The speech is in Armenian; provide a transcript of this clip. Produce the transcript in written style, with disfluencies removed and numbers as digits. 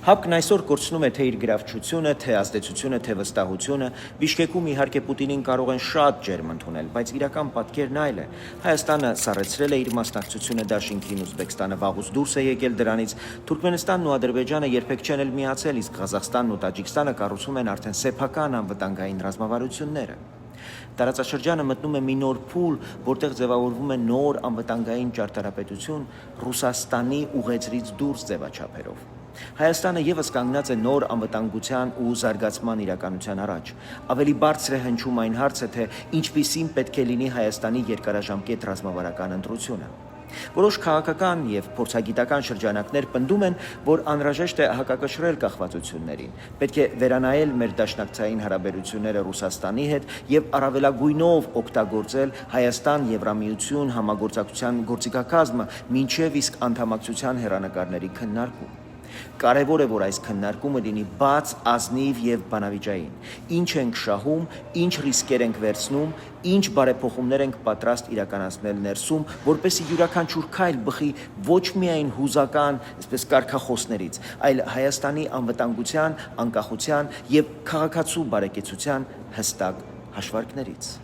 ՀԱՊԿ-ն այսօր կորցնում է թե իր գրավչությունը, թե ազդեցությունը, թե վստահությունը։ Բիշկեկում իհարկե Պուտինին կարող են շատ ջերմ ընդունել, բայց իրական պատկերն այլ է։ Հայաստանը սառեցրել է իր մասնակցությունը դաշինքին, Ուզբեկստանը վաղուց դուրս է եկել դրանից, Թուրքմենստանն ու Ադրբեջանը երբեք չեն էլ միացել, իսկ Ղազախստանն ու Տաջիկստանը կառուցում են արդեն սեփական անվտանգային ռազմավարությունները։ Տարածաշրջանը մտնում է մի նոր փուլ, որտեղ ձևավորվում է նոր անվտանգային ճարտարապետություն Ռուսաստանի ուղեծրից դուրս ձևաչափերով։ Հայաստանը եւս կանգնած է նոր անվտանգության ու զարգացման իրականության առաջ։ Ավելի բարձր է հնչում այն հարցը, թե ինչպիսին պետք է լինի Հայաստանի երկարաժամկետ ռազմավարական ընտրությունը։ Որոշ քաղաքական եւ փորձագիտական շրջանակներ պնդում են, որ անհրաժեշտ է հակակշռել կախվածություններին, պետք է վերանայել մեր դաշնակցային հարաբերությունները Ռուսաստանի հետ եւ առավելագույնով օգտագործել Հայաստան-Եվրամիություն համագործակցության գործիքակազմը մինչեւ իսկ անդամակցության հեռանկարների քննարկում։ Կարևոր է, որ այս քննարկումը լինի բաց, ազնիվ եւ բանավիճային։ Ինչ ենք շահում, ինչ ռիսկեր ենք վերցնում, ինչ բարեփոխումներ ենք պատրաստ իրականացնել ներսում, որպեսզի յուրաքանչյուր քայլ բխի ոչ միայն հուզական, այսպես կարգախոսներից, այլ Հայաստանի անվտանգության, անկախության եւ քաղաքացու բարեկեցության հստակ հաշվարկներից։